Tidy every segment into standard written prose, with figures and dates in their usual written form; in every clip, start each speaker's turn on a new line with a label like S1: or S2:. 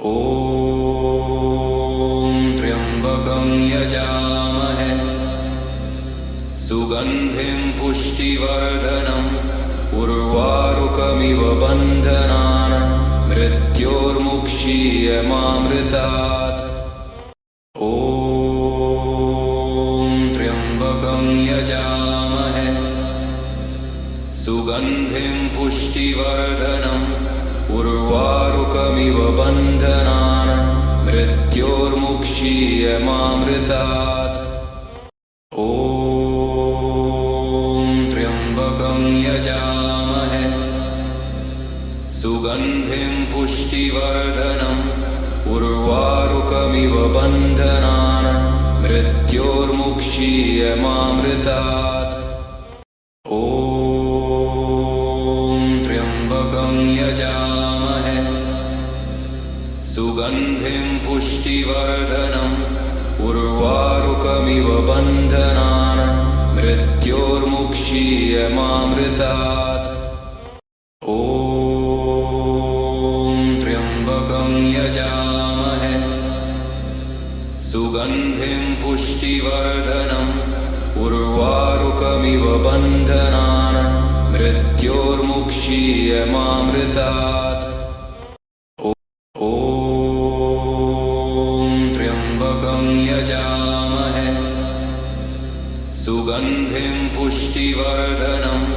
S1: ॐ त्र्यम्बकं यजामहे सुगन्धिं पुष्टिवर्धनम् उर्वारुकमिव बन्धनान् मृत्योर्मुक्षीयमामृतात्। ॐ त्र्यम्बकं यजामहे सुगन्धिं पुष्टिवर्धनम् उर्वारुकमिव बन्धनान् मृत्योर्मुक्षीयमामृतात्। ॐ त्र्यम्बकं यजामहे सुगन्धिं पुष्टिवर्धनम् उर्वारुकमिव बन्धनान् मृत्योर्मुक्षीयमामृतात्। ॐ त्र्यम्बकं यजामहे सुगन्धिं पुष्टिवर्धनम् उर्वारुकमिव बन्धनान् मृत्योर्मुक्षीयमामृतात्। ॐ त्र्यम्बकं यजामहे सुगन्धिं पुष्टिवर्धनम् उर्वारुकमिव बन्धनान् मृत्योर्मुक्षीयमामृतात्। ॐ त्र्यम्बकं यजामहे सुगन्धिं पुष्टिवर्धनम्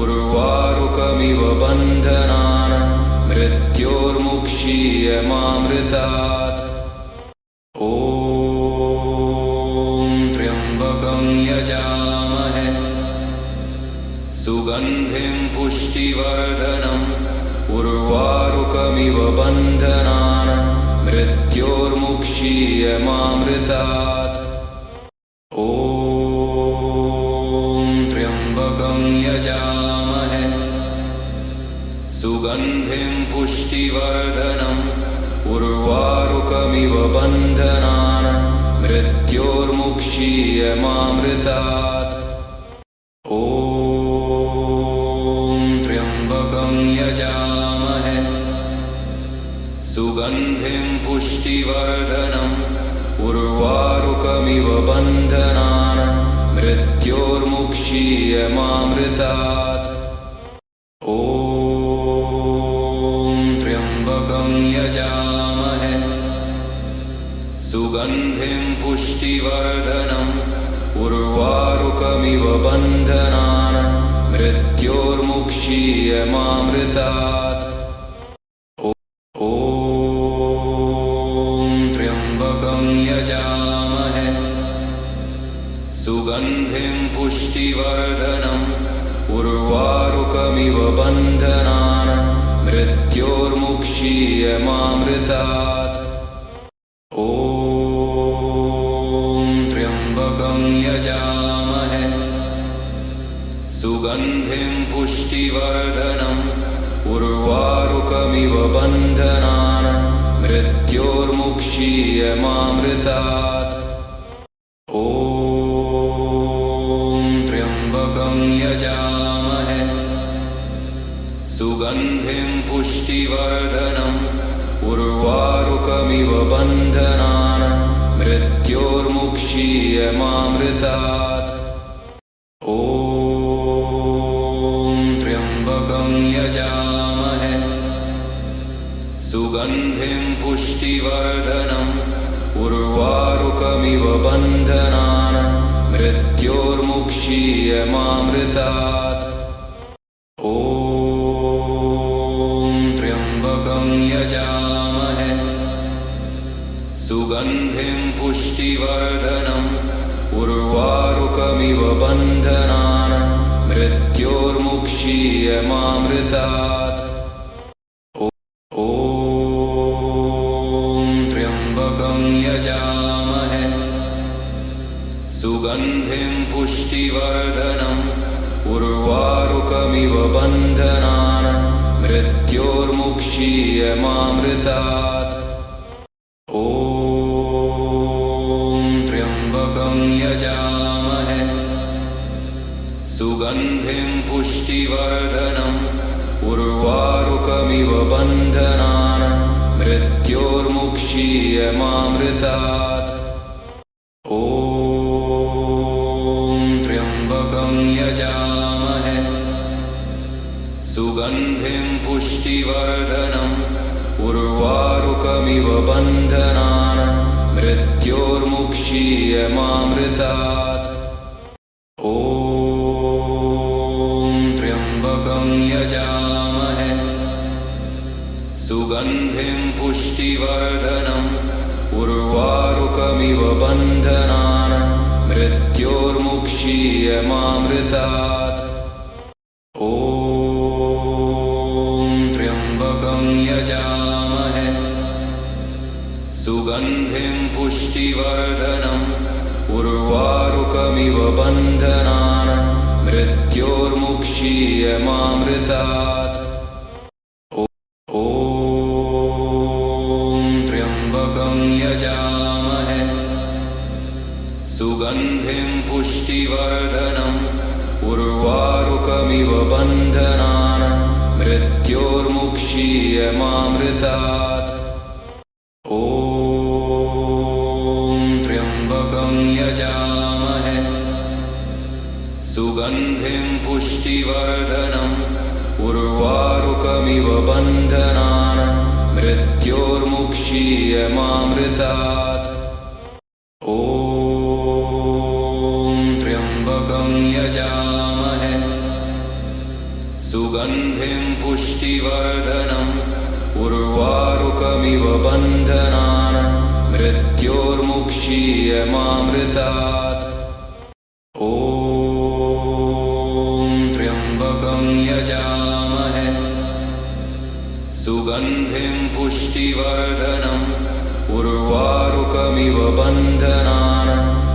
S1: उर्वारुकमिव बन्धनान् मृत्योर्मुक्षीयमामृतात्। ॐ त्र्यम्बकं यजामहे सुगन्धिं पुष्टिवर्धनम् उर्वारुकमिव बन्धनान् मृत्योर्मुक्षीयमामृतात्। ॐ त्र्यम्बकं यजामहे सुगन्धिं पुष्टिवर्धनम् उर्वारुकमिव बन्धनान् मृत्योर्मुक्षीयमामृतात्। ॐ त्र्यम्बकं यजामहे सुगन्धिं पुष्टिवर्धनम् उर्वारुकमिव बन्धनान् मृत्योर्मुक्षीयमामृतात्। ॐ त्र्यम्बकं यजामहे सुगन्धिं पुष्टिवर्धनम् उर्वारुकमिव बन्धनान् मृत्योर्मुक्षीयमामृतात्। ॐ त्र्यम्बकं यजामहे सुगन्धिं पुष्टिवर्धनम् उर्वारुकमिव बन्धनान् मृत्योर्मुक्षीयमामृतात्। ॐ त्र्यम्बकं यजामहे सुगन्धिं पुष्टिवर्धनम् उर्वारुकमिव बन्धनान् मृत्योर्मुक्षीयमामृतात्। ॐ त्र्यम्बकं यजामहे सुगन्धिं पुष्टिवर्धनम् उर्वारुकमिव बन्धनान् मृत्योर्मुक्षीयमामृतात्। ॐ त्र्यम्बकं यजामहे सुगन्धिं पुष्टिवर्धनम् उर्वारुकमिव बन्धनान् मृत्योर्मुक्षीयमामृतात्। ॐ त्र्यम्बकं यजामहे सुगन्धिं पुष्टिवर्धनम् उर्वारुकमिव बन्धनान् मृत्योर्मुक्षीयमामृतात्। ॐ त्र्यम्बकं यजामहे सुगन्धिं पुष्टिवर्धनम् उर्वारुकमिव बन्धनान् मृत्योर्मुक्षीयमामृतात्। ॐ त्र्यम्बकं यजामहे सुगन्धिं पुष्टिवर्धनम् उर्वारुकमिव बन्धनान् मृत्योर्मुक्षीयमामृतात्। त्र्यम्बकं यजामहे सुगन्धिं पुष्टिवर्धनम् उर्वारुकमिव बन्धनान् मृत्योर्मुक्षीयमामृतात् त्र्यम्बकं यजामहे सुगन्धिं पुष्टिवर्धनम् उर्वारुकमिव बन्धनान् मृत्योर्मुक्षीयमामृतात् त्र्यम्बकं यजामहे सुगन्धिं पुष्टिवर्धनम् उर्वारुकमिव बन्धनान् मृत्योर्मुक्षीयमामृतात् त्र्यम्बकं यजामहे सुगन्धिं पुष्टिवर्धनम् उर्वारुकमिव बन्धनान् मृत्योर्मुक्षीयमामृतात् त्र्यम्बकं यजामहे सुगन्धिं पुष्टिवर्धनम् उर्वारुकमिव बन्धनान् मृत्योर्मुक्षीयमामृतात् त्र्यम्बकं यजामहे सुगन्धिं पुष्टिवर्धनम् उर्वारुकमिव बन्धनान् मृत्योर्मुक्षीयमामृतात् त्र्यम्बकं यजामहे सुगन्धिं पुष्टिवर्धनम् उर्वारुकमिव बन्धनान्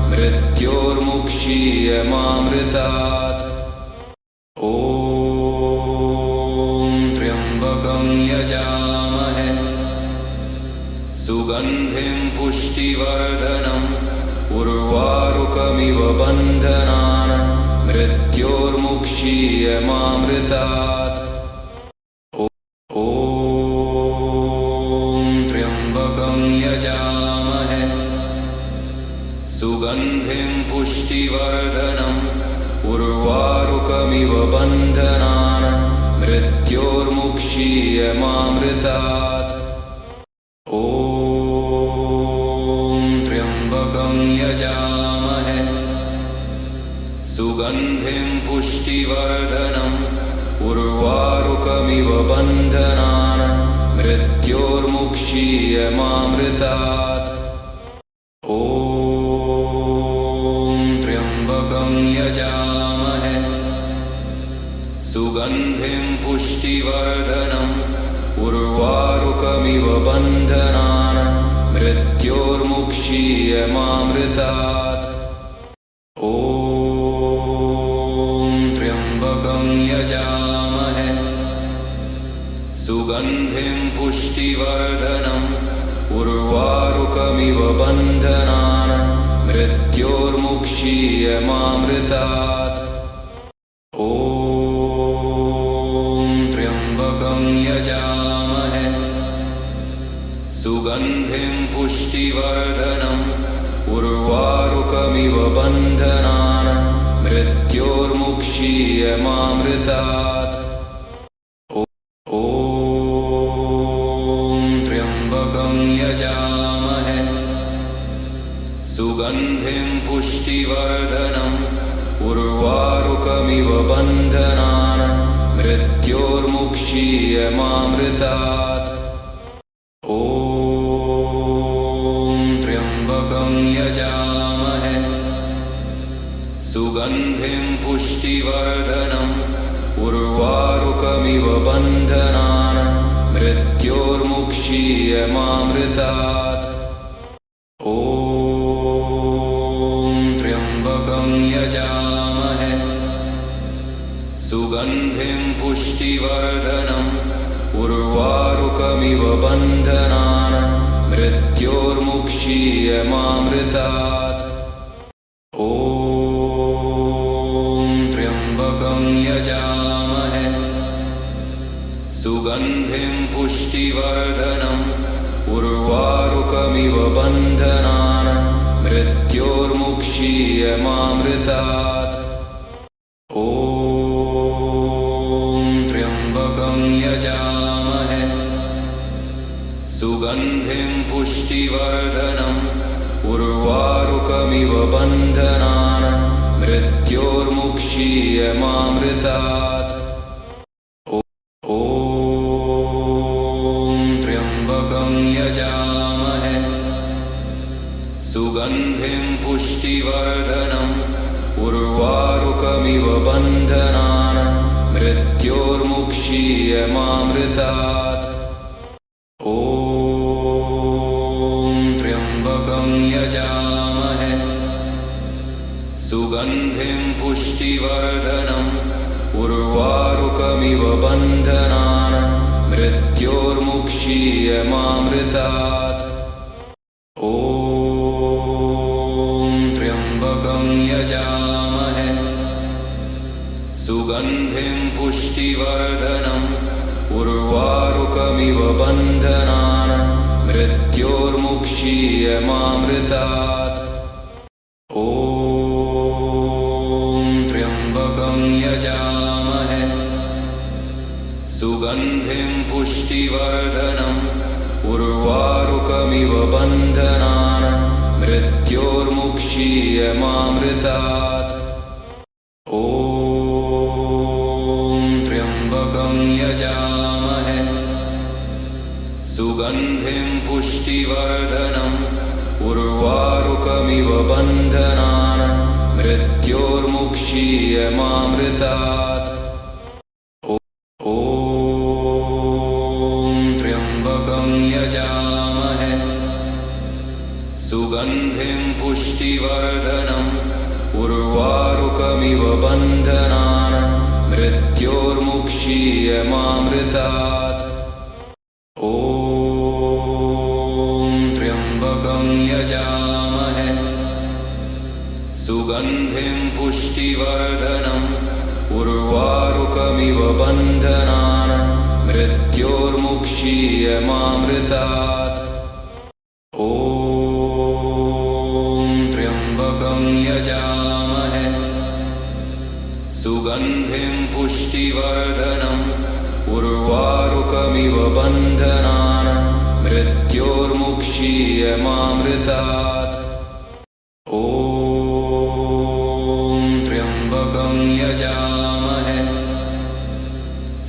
S1: मृत्योर्मुक्षीयमामृतात् त्र्यम्बकं यजामहे सुगन्धिं पुष्टिवर्धनम् उर्वारुकमिव बन्धनान् मृत्योर्मुक्षीयमामृतात् त्र्यम्बकं यजामहे सुगन्धिं पुष्टिवर्धनम् उर्वारुकमिव बन्धनान् मृत्योर्मुक्षीयमामृतात् त्र्यम्बकं यजामहे सुगन्धिं पुष्टिवर्धनम् उर्वारुकमिव बन्धनान् मृत्योर्मुक्षीयमामृतात् त्र्यम्बकं यजामहे सुगन्धिं पुष्टिवर्धनम् उर्वारुकमिव बन्धनान् मृत्योर्मुक्षीयमामृतात् त्र्यम्बकं यजामहे सुगन्धिं पुष्टिवर्धनम् उर्वारुकमिव बन्धनान् मृत्योर्मुक्षीयमामृतात् त्र्यम्बकं यजामहे सुगन्धिं पुष्टिवर्धनम् उर्वारुकमिव बन्धनान् मृत्योर्मुक्षीयमामृतात् त्र्यम्बकं यजामहे सुगन्धिं पुष्टिवर्धनम् उर्वारुकमिव बन्धनान् मृत्योर्मुक्षीयमामृतात् त्र्यम्बकं यजामहे सुगन्धिं पुष्टिवर्धनम् उर्वारुकमिव बन्धनान् मृत्योर्मुक्षीयमामृतात् त्र्यम्बकं यजामहे सुगन्धिं पुष्टिवर्धनम् उर्वारुकमिव बन्धनान् मृत्योर्मुक्षीयमामृतात् त्र्यम्बकं यजामहे सुगन्धिं पुष्टिवर्धनम् उर्वारुकमिव वारुकमिव बन्धनान् मृत्योर्मुक्षीयमामृतात्। ॐ त्र्यम्बकं यजामहे सुगन्धिं पुष्टिवर्धनम् उर्वारुकमिव बन्धनान् मृत्योर्मुक्षीयमामृतात्। ॐ त्र्यम्बकं यजामहे सुगन्धिं पुष्टिवर्धनम् उर्वारुकमिव बन्धनान् मृत्योर्मुक्षीयमामृतात्। ॐ त्र्यम्बकं यजामहे सुगन्धिं पुष्टिवर्धनम् उर्वारुकमिव बन्धनान् मृत्योर्मुक्षीयमामृतात्। ॐ त्र्यम्बकं यजामहे सुगन्धिं पुष्टिवर्धनम् उर्वारुकमिव बन्धनान् मृत्योर्मुक्षीयमामृतात्। ॐ त्र्यम्बकं यजामहे सुगन्धिं पुष्टिवर्धनम् उर्वारुकमिव बन्धनान् मृत्योर्मुक्षीयमामृतात्। ॐ त्र्यम्बकं यजामहे सुगन्धिं पुष्टिवर्धनम् उर्वारुकमिव बन्धनान् मृत्योर्मुक्षीयमामृतात्। ॐ त्र्यम्बकं यजामहे सुगन्धिं पुष्टिवर्धनम् उर्वारुकमिव बन्धनान् मृत्योर्मुक्षीयमामृतात्। ॐ त्र्यम्बकं यजामहे सुगन्धिं पुष्टिवर्धनम् उर्वारुकमिव बन्धनान् मृत्योर्मुक्षीयमामृतात्। ॐ त्र्यम्बकं यजामहे सुगन्धिं पुष्टिवर्धनम् उर्वारुकमिव बन्धनान् मृत्योर्मुक्षीयमामृतात्। ॐ त्र्यम्बकं यजामहे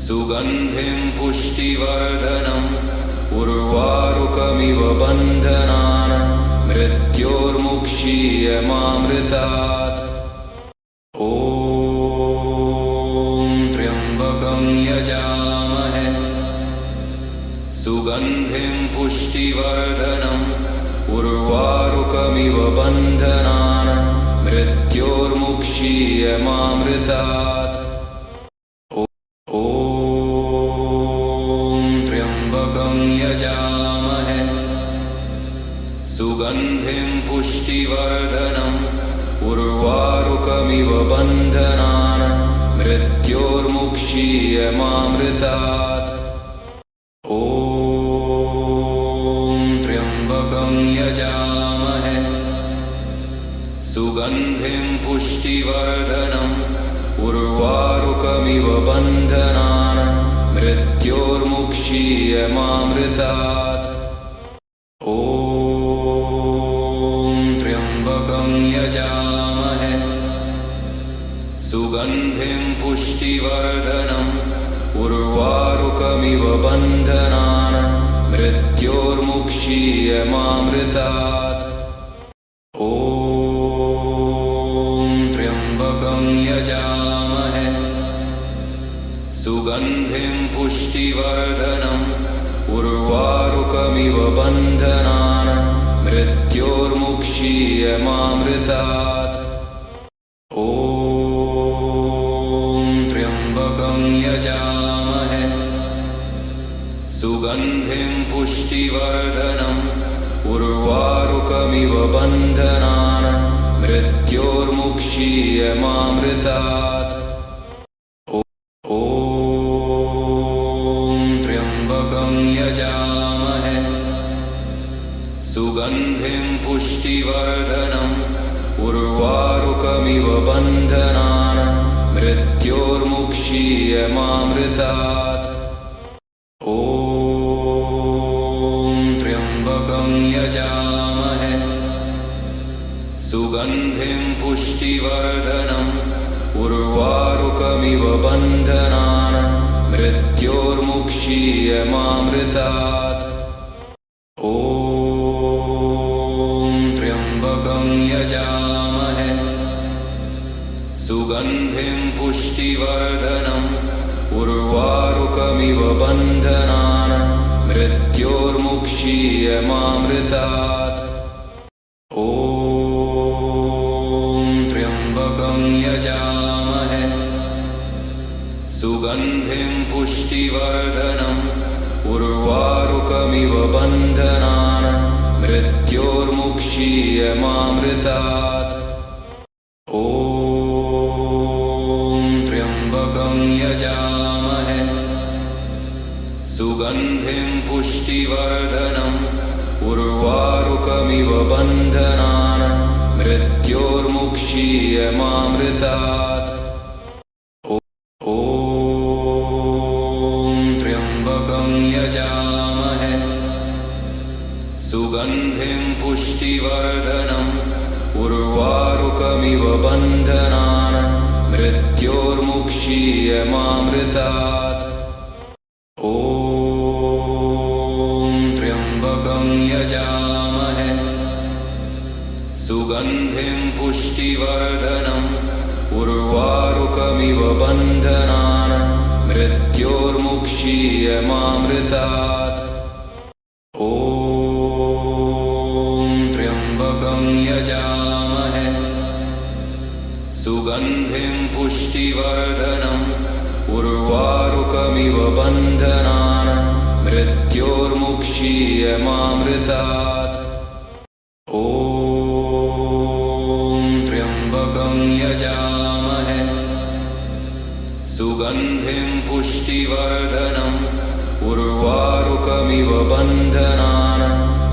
S1: सुगन्धिं पुष्टिवर्धनम् उर्वारुकमिव बन्धनान् मृत्योर्मुक्षीयमामृतात्। ॐ त्र्यम्बकं यजामहे सुगन्धिं पुष्टिवर्धनम् उर्वारुकमिव बन्धनान् मृत्योर्मुक्षीयमामृतात्। ॐ त्र्यम्बकं यजामहे सुगन्धिं पुष्टिवर्धनम् उर्वारुकमिव बन्धनान् मृत्योर्मुक्षीयमामृतात्। ॐ त्र्यम्बकं यजामहे सुगन्धिं पुष्टिवर्धनम् उर्वारुकमिव बन्धनान् मृत्योर्मुक्षीयमामृतात्। ॐ त्र्यम्बकं यजामहे सुगन्धिं पुष्टिवर्धनम् उर्वारुकमिव बन्धनान् मृत्योर्मुक्षीयमामृतात्। ॐ त्र्यम्बकं यजामहे सुगन्धिं पुष्टिवर्धनम् उर्वारुकमिव बन्धनान् मृत्योर्मुक्षीयमामृतात्। ॐ त्र्यम्बकं यजामहे सुगन्धिं पुष्टिवर्धनम् उर्वारुकमिव बन्धनान् मृत्योर्मुक्षीयमामृतात्। ॐ त्र्यम्बकं यजामहे सुगन्धिं पुष्टिवर्धनम् उर्वारुकमिव बन्धनान् मृत्योर्मुक्षीयमामृतात्। ॐ त्र्यम्बकं यजामहे सुगन्धिं पुष्टिवर्धनम् उर्वारुकमिव बन्धनान् मृत्योर्मुक्षीयमामृतात्। ॐ त्र्यम्बकं यजामहे सुगन्धिं पुष्टिवर्धनम् उर्वारुकमिव बन्धनान् मृत्योर्मुक्षीयमामृतात्। ॐ त्र्यम्बकं यजामहे सुगन्धिं पुष्टिवर्धनम् उर्वारुकमिव बन्धनान् मृत्योर्मुक्षीयमामृतात्। ॐ त्र्यम्बकं यजामहे सुगन्धिं पुष्टिवर्धनम् उर्वारुकमिव बन्धनान् मृत्योर्मुक्षीयमामृतात्। ॐ त्र्यम्बकं यजामहे सुगन्धिं पुष्टिवर्धनम् उर्वारुकमिव बन्धनान् मृत्योर्मुक्षीयमामृतात्। ॐ त्र्यम्बकं यजामहे सुगन्धिं पुष्टिवर्धनम् उर्वारुकमिव बन्धनान् मृत्योर्मुक्षीयमामृतात्। ॐ त्र्यम्बकं यजामहे सुगन्धिं पुष्टिवर्धनम् उर्वारुकमिव बन्धनान् मृत्योर्मुक्षीयमामृतात्। ॐ त्र्यम्बकं यजामहे सुगन्धिं पुष्टिवर्धनम् उर्वारुकमिव बन्धनान्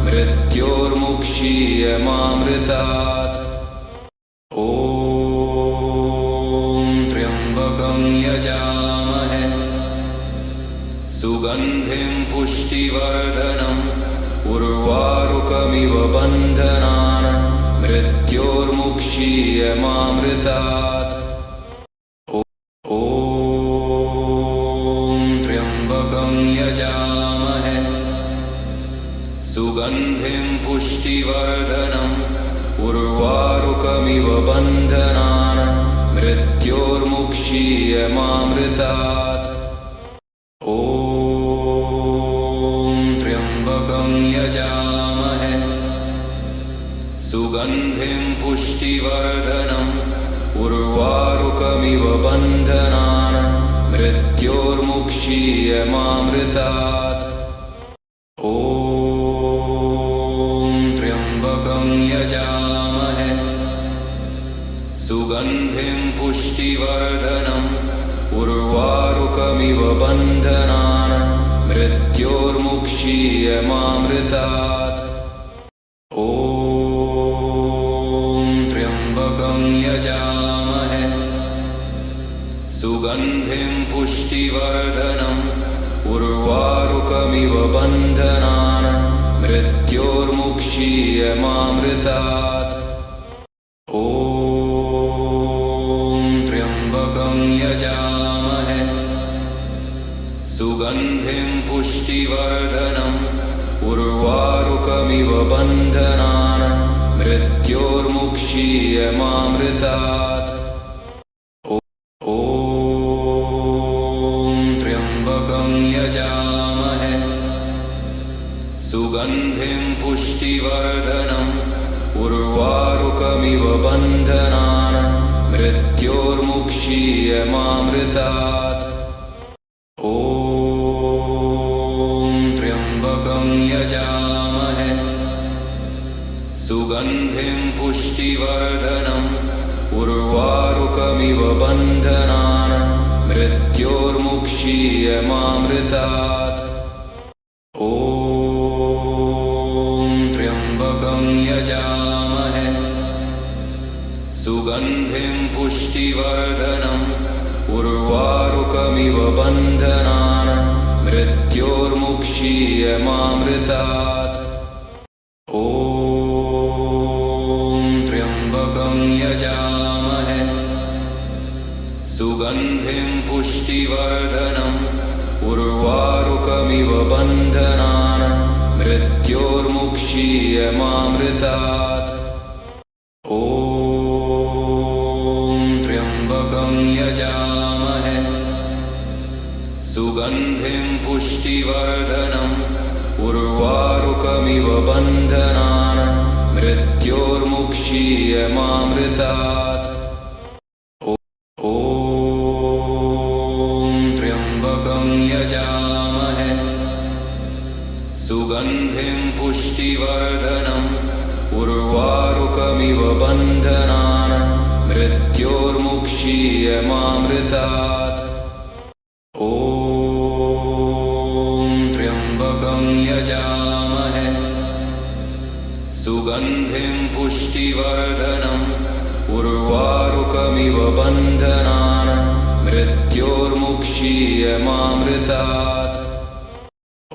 S1: मृत्योर्मुक्षीयमामृतात्। ॐ त्र्यम्बकं यजामहे सुगन्धिं पुष्टिवर्धनम् उर्वारुकमिव बन्धनान् मृत्योर्मुक्षीयमामृतात्। ॐ त्र्यम्बकं यजामहे सुगन्धिं पुष्टिवर्धनम् उर्वारुकमिव बन्धनान् मृत्योर्मुक्षीयमामृतात्। ॐ त्र्यम्बकं यजामहे सुगन्धिं पुष्टिवर्धनम् उर्वारुकमिव बन्धनान् मृत्योर्मुक्षीयमामृतात्। ॐ त्र्यम्बकं यजामहे सुगन्धिं पुष्टिवर्धनम् उर्वारुकमिव बन्धनान् मृत्योर्मुक्षीयमामृतात्। ॐ त्र्यम्बकं यजामहे सुगन्धिं पुष्टिवर्धनम् उर्वारुकमिव बन्धनान् मृत्योर्मुक्षीयमामृतात्। ॐ त्र्यम्बकं यजामहे सुगन्धिं पुष्टिवर्धनम् उर्वारुकमिव बन्धनान् मृत्योर्मुक्षीयमामृतात्। ॐ त्र्यम्बकं यजामहे सुगन्धिं पुष्टिवर्धनम् उर्वारुकमिव बन्धनान् मृत्योर्मुक्षीयमामृतात्। ॐ त्र्यम्बकं यजामहे सुगन्धिं पुष्टिवर्धनम् उर्वारुकमिव बन्धनान् मृत्योर्मुक्षीयमामृतात्। ॐ त्र्यम्बकं सुगन्धिं पुष्टिवर्धनम् उर्वारुकमिव बन्धनान् मृत्योर्मुक्षीयमामृतात्। ॐ त्र्यम्बकं यजामहे सुगन्धिं पुष्टिवर्धनम् उर्वारुकमिव बन्धनान् मृत्योर्मुक्षीयमामृतात्। ॐ त्र्यम्बकं यजामहे सुगन्धिं पुष्टिवर्धनम् उर्वारुकमिव बन्धनान् मृत्योर्मुक्षीयमामृतात्। ॐ त्र्यम्बकं यजामहे सुगन्धिं पुष्टिवर्धनम् उर्वारुकमिव बन्धनान् मृत्योर्मुक्षीयमामृतात्। ॐ त्र्यम्बकं यजामहे सुगन्धिं पुष्टिवर्धनम् उर्वारुकमिव बन्धनान् मृत्योर्मुक्षीयमामृतात्। ॐ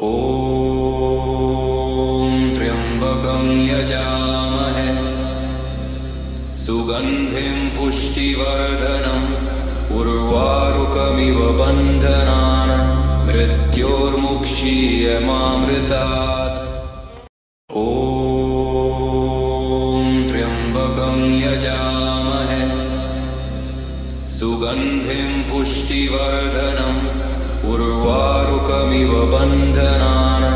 S1: त्र्यम्बकं यजामहे सुगन्धिं पुष्टिवर्धनम् उर्वारुकमिव बन्धनान् मृत्योर्मुक्षीयमामृतात्। ॐ त्र्यम्बकं यजामहे सुगन्धिं पुष्टिवर्धनम् उर्वारुकमिव बन्धनान्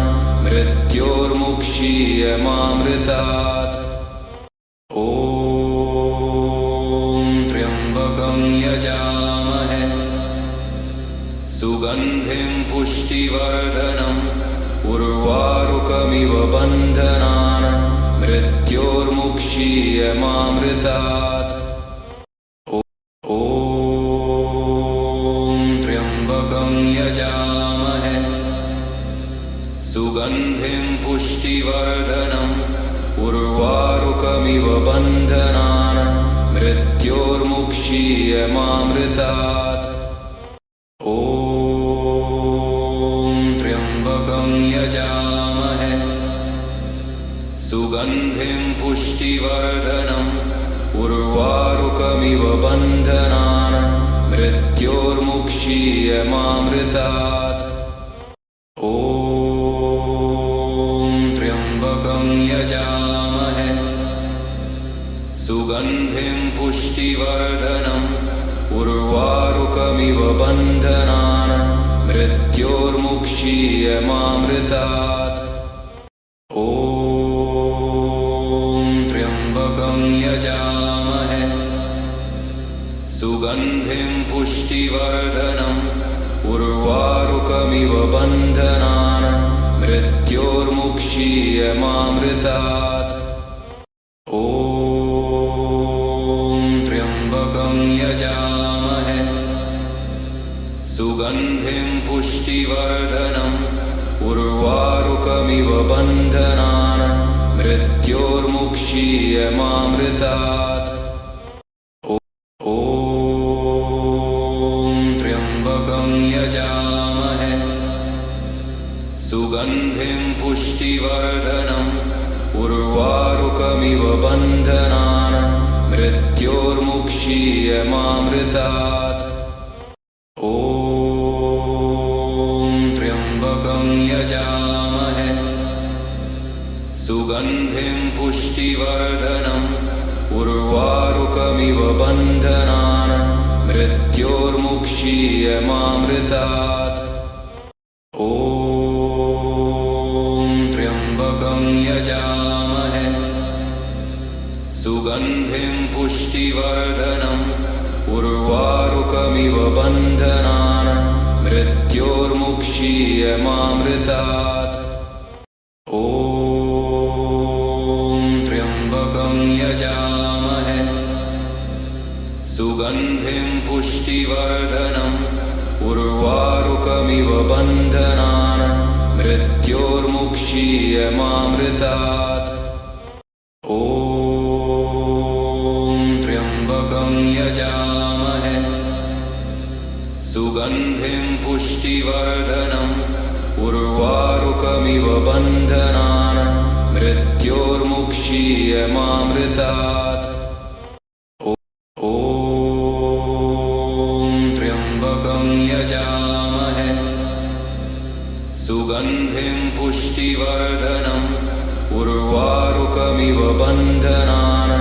S1: मृत्योर्मुक्षीयमामृतात्। ॐ त्र्यम्बकं यजामहे सुगन्धिं पुष्टिवर्धनम् उर्वारुकमिव बन्धनान् मृत्योर्मुक्षीयमामृतात्। ॐ त्र्यम्बकं यजामहे सुगन्धिं पुष्टिवर्धनम् उर्वारुकमिव बन्धनान् मृत्योर्मुक्षीयमामृतात्। ॐ त्र्यम्बकं यजामहे सुगन्धिं पुष्टिवर्धनम् उर्वारुकमिव बन्धनान् मृत्योर्मुक्षीयमामृतात्। ॐ त्र्यम्बकं यजामहे सुगन्धिं पुष्टिवर्धनम् उर्वारुकमिव बन्धनान् मृत्योर्मुक्षीयमामृतात्। ॐ त्र्यम्बकं यजामहे सुगन्धिं पुष्टिवर्धनम् उर्वारुकमिव बन्धनान् मृत्योर्मुक्षीयमामृतात्। ॐ त्र्यम्बकं यजामहे सुगन्धिं पुष्टिवर्धनम् उर्वारुकमिव बन्धनान् मृत्योर्मुक्षीयमामृतात्। ॐ त्र्यम्बकं यजामहे सुगन्धिं पुष्टिवर्धनम् उर्वारुकमिव बन्धनान् मृत्योर्मुक्षीयमामृतात्। ॐ त्र्यम्बकं यजामहे सुगन्धिं पुष्टिवर्धनम् उर्वारुकमिव बन्धनान् मृत्योर्मुक्षीयमामृतात्। ॐ त्र्यम्बकं यजामहे सुगन्धिं पुष्टिवर्धनम् उर्वारुकमिव बन्धनान् मृत्योर्मुक्षीयमामृतात्। ॐ त्र्यम्बकं यजामहे सुगन्धिं पुष्टिवर्धनम् उर्वारुकमिव बन्धनान् मृत्योर्मुक्षीयमामृतात्। ॐ त्र्यम्बकं पुष्टिवर्धनम् उर्वारुकमिव बन्धनान् मृत्योर्मुक्षीयमामृतात्। ॐ त्र्यम्बकं यजामहे सुगन्धिं पुष्टिवर्धनम् उर्वारुकमिव बन्धनान्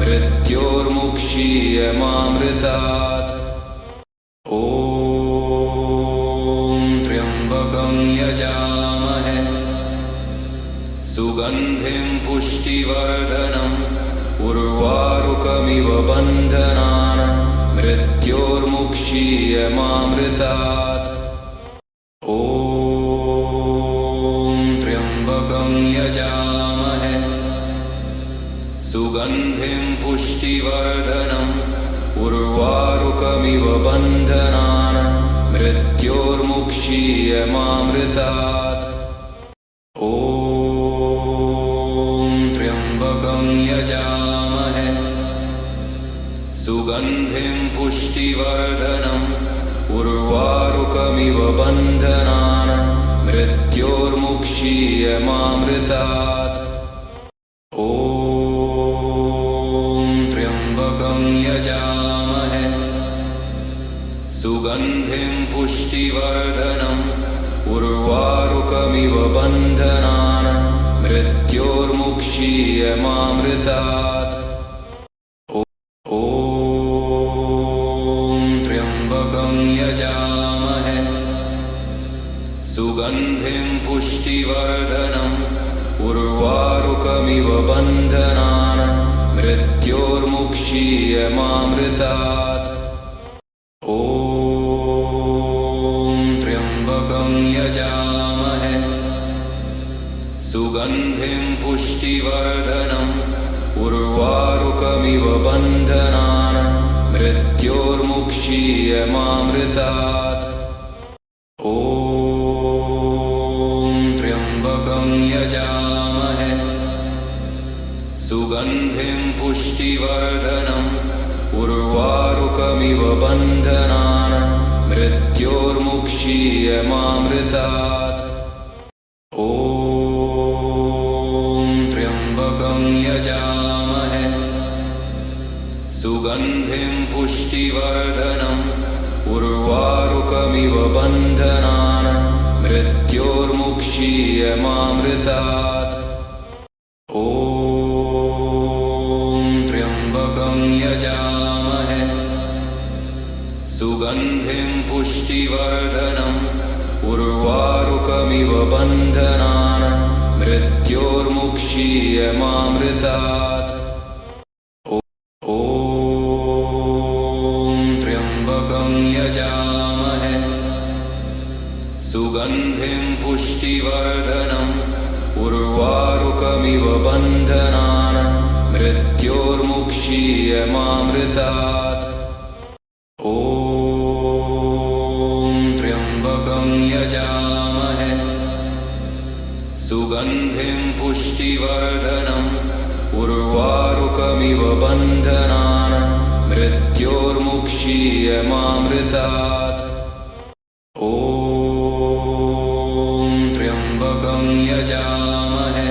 S1: मृत्योर्मुक्षीयमामृतात्। ॐ त्र्यम्बकं यजामहे सुगन्धिं पुष्टिवर्धनम् उर्वारुकमिव बन्धनान् मृत्योर्मुक्षीयमामृतात्। ॐ त्र्यम्बकं यजामहे सुगन्धिं पुष्टिवर्धनम् उर्वारुकमिव बन्धनान् मृत्योर्मुक्षीयमामृतात्। ॐ त्र्यम्बकं यजामहे सुगन्धिं पुष्टिवर्धनम् उर्वारुकमिव बन्धनान् मृत्योर्मुक्षीयमामृतात्। ॐ त्र्यम्बकं यजामहे सुगन्धिं पुष्टिवर्धनम् उर्वारुकमिव बन्धनान् मृत्योर्मुक्षीयमामृतात्। ॐ त्र्यम्बकं यजामहे सुगन्धिं पुष्टिवर्धनम् उर्वारुकमिव बन्धनान् मृत्योर्मुक्षीयमामृतात्। ॐ त्र्यम्बकं यजामहे सुगन्धिं पुष्टिवर्धनम् उर्वारुकमिव बन्धनान् मृत्योर्मुक्षीयमामृतात्। ॐ त्र्यम्बकं यजामहे सुगन्धिं पुष्टिवर्धनम् उर्वारुकमिव बन्धनान् मृत्योर्मुक्षीयमामृतात्। ॐ त्र्यम्बकं यजामहे सुगन्धिं पुष्टिवर्धनम् उर्वारुकमिव बन्धनान् मृत्योर्मुक्षीयमामृतात्। ॐ त्र्यम्बकं यजामहे सुगन्धिं पुष्टिवर्धनम् उर्वारुकमिव बन्धनान् मृत्योर्मुक्षीयमामृतात्। ॐ त्र्यम्बकं यजामहे सुगन्धिं पुष्टिवर्धनम् उर्वारुकमिव बन्धनान् मृत्योर्मुक्षीयमामृतात्। ॐ त्र्यम्बकं यजामहे सुगन्धिं पुष्टिवर्धनम् उर्वारुकमिव बन्धनान् मृत्योर्मुक्षीयमामृतात्। ॐ त्र्यम्बकं यजामहे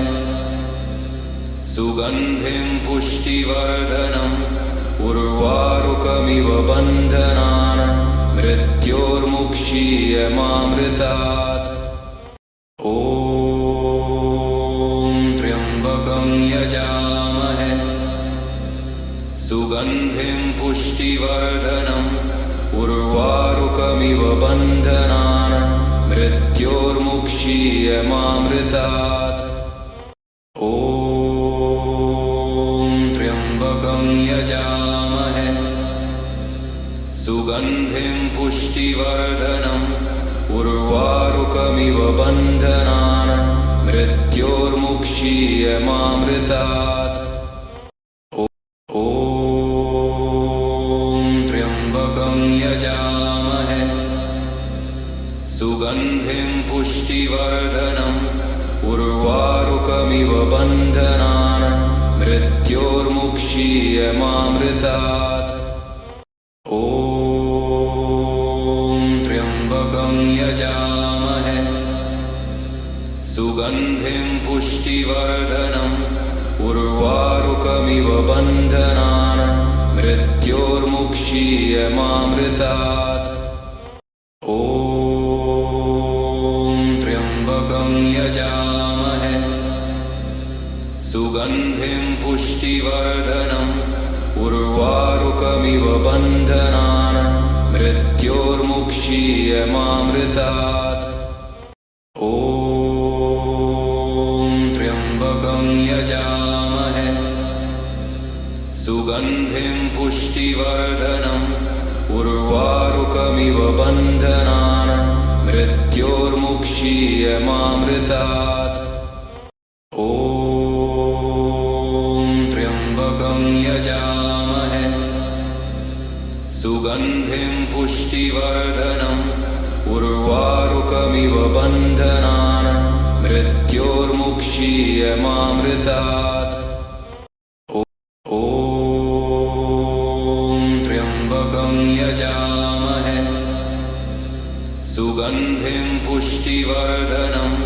S1: सुगन्धिं पुष्टिवर्धनम् उर्वारुकमिव बन्धनान् मृत्योर्मुक्षीयमामृतात्। ॐ त्र्यम्बकं यजामहे सुगन्धिं पुष्टिवर्धनम् उर्वारुकमिव बन्धनान् मृत्योर्मुक्षीयमामृतात्। ॐ त्र्यम्बकं यजामहे सुगन्धिं पुष्टिवर्धनम् उर्वारुकमिव बन्धनान् मृत्योर्मुक्षीयमामृतात्। ॐ त्र्यम्बकं यजामहे सुगन्धिं पुष्टिवर्धनम् उर्वारुकमिव बन्धनान् मृत्योर्मुक्षीयमामृतात्। ॐ त्र्यम्बकं यजामहे सुगन्धिं पुष्टिवर्धनम् उर्वारुकमिव बन्धनान् मृत्योर्मुक्षीयमामृतात्। ॐ त्र्यम्बकं यजामहे सुगन्धिं पुष्टिवर्धनम् उर्वारुकमिव बन्धनान् मृत्योर्मुक्षीयमामृतात्। ॐ त्र्यम्बकं यजामहे सुगन्धिं पुष्टिवर्धनम् उर्वारुकमिव बन्धनान् मृत्योर्मुक्षीयमामृतात्। ॐ त्र्यम्बकं यजामहे सुगन्धिं पुष्टिवर्धनम् उर्वारुकमिव बन्धनान् मृत्योर्मुक्षीयमामृतात्। ॐ त्र्यम्बकं यजामहे सुगन्धिं पुष्टिवर्धनम्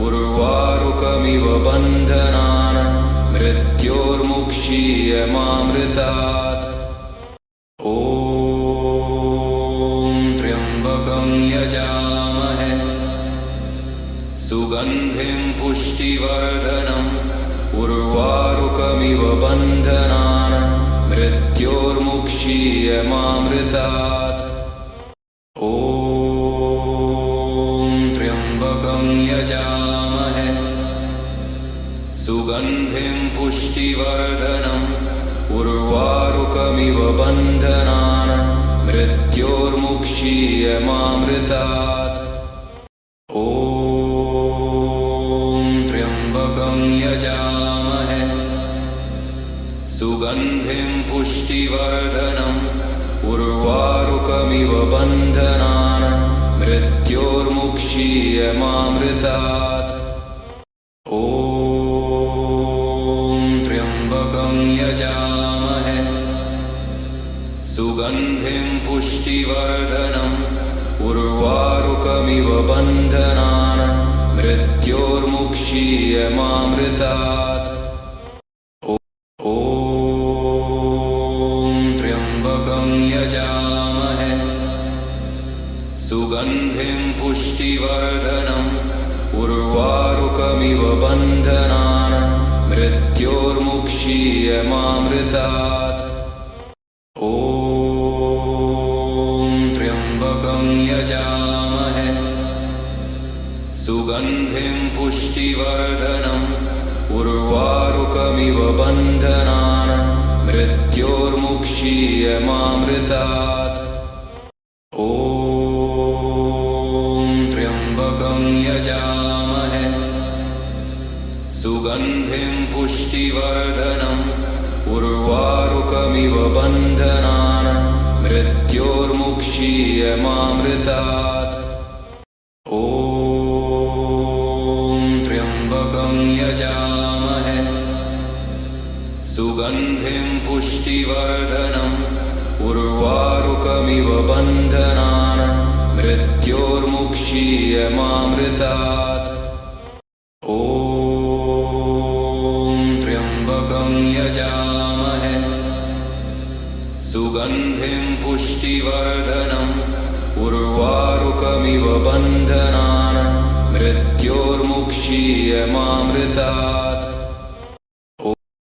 S1: उर्वारुकमिव बन्धनान् मृत्योर्मुक्षीयमामृतात्। ॐ त्र्यम्बकं यजामहे सुगन्धिं पुष्टिवर्धनम् उर्वारुकमिव बन्धनान् मृत्योर्मुक्षीयमामृतात्। ॐ त्र्यम्बकं यजामहे सुगन्धिं पुष्टिवर्धनम् उर्वारुकमिव बन्धनान् मृत्योर्मुक्षीयमामृतात्। ॐ त्र्यम्बकं यजामहे सुगन्धिं पुष्टिवर्धनम् उर्वारुकमिव बन्धनान् मृत्योर्मुक्षीयमामृतात्। ॐ त्र्यम्बकं यजामहे सुगन्धिं पुष्टिवर्धनम् उर्वारुकमिव बन्धनान् मृत्योर्मुक्षीयमामृतात्। ॐ त्र्यम्बकं यजामहे सुगन्धिं पुष्टिवर्धनम् उर्वारुकमिव बन्धनान् मृत्योर्मुक्षीयमामृतात्। ॐ त्र्यम्बकं यजामहे सुगन्धिं पुष्टिवर्धनम् उर्वारुकमिव बन्धनान् मृत्योर्मुक्षीयमामृतात्। ॐ त्र्यम्बकं यजामहे सुगन्धिं पुष्टिवर्धनम् उर्वारुकमिव बन्धनान् मृत्योर्मुक्षीयमामृतात्। ॐ त्र्यम्बकं यजामहे सुगन्धिं पुष्टिवर्धनम् उर्वारुकमिव बन्धनान् मृत्योर्मुक्षीयमामृतात्। ॐ त्र्यम्बकं यजामहे सुगन्धिं पुष्टिवर्धनम् उर्वारुकमिव बन्धनान् मृत्योर्मुक्षीयमामृतात्।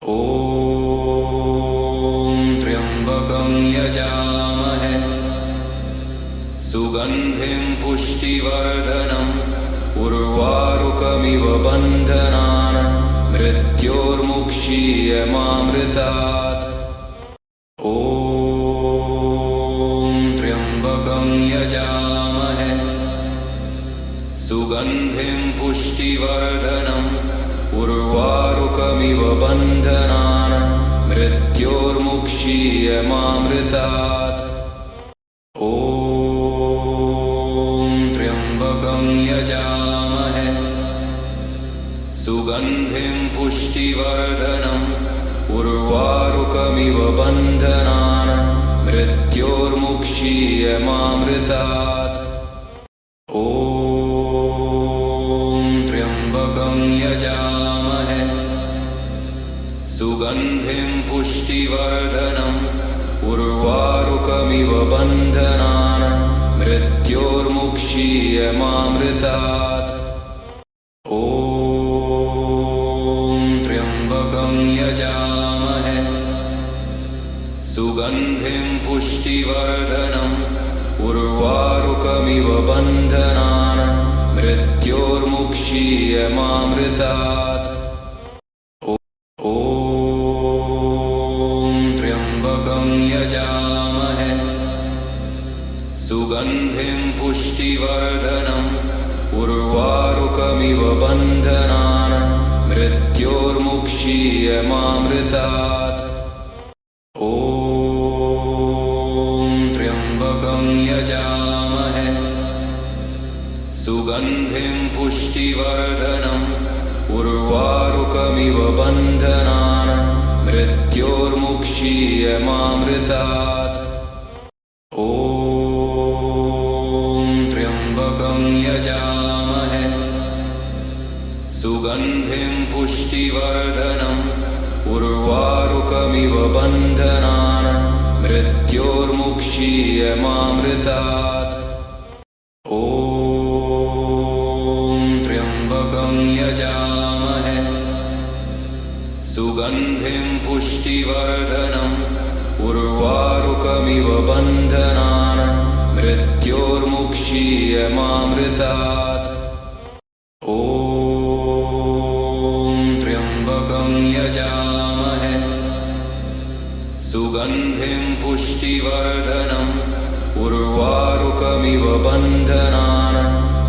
S1: ॐ त्र्यम्बकं यजामहे सुगन्धिं पुष्टिवर्धनम् उर्वारुकमिव बन्धनान् मृत्योर्मुक्षीयमामृतात्। ॐ त्र्यम्बकं यजामहे सुगन्धिं पुष्टिवर्धनम् उर्वारुकमिव बन्धनान् मृत्योर्मुक्षीयमामृतात्। ॐ त्र्यम्बकं यजामहे सुगन्धिं पुष्टिवर्धनम् उर्वारुकमिव बन्धनान् मृत्योर्मुक्षीयमामृतात्। ॐ त्र्यम्बकं सुगन्धिं पुष्टिवर्धनम् उर्वारुकमिव बन्धनान् मृत्योर्मुक्षीयमामृतात्। ॐ त्र्यम्बकं यजामहे सुगन्धिं पुष्टिवर्धनम् उर्वारुकमिव बन्धनान् मृत्योर्मुक्षीयमामृतात्। ॐ त्र्यम्बकं यजामहे सुगन्धिं पुष्टिवर्धनम् उर्वारुकमिव बन्धनान् मृत्योर्मुक्षीयमामृतात्। ॐ त्र्यम्बकं यजामहे सुगन्धिं पुष्टिवर्धनम् उर्वारुकमिव बन्धनान् मृत्योर्मुक्षीयमामृतात्। ॐ त्र्यम्बकं यजामहे सुगन्धिं पुष्टिवर्धनम् उर्वारुकमिव बन्धनान् मृत्योर्मुक्षीयमामृतात्। ॐ त्र्यम्बकं यजामहे सुगन्धिं पुष्टिवर्धनम् उर्वारुकमिव बन्धनान् मृत्योर्मुक्षीयमामृतात्। ॐ त्र्यम्बकं यजामहे सुगन्धिं पुष्टिवर्धनम् उर्वारुकमिव बन्धनान्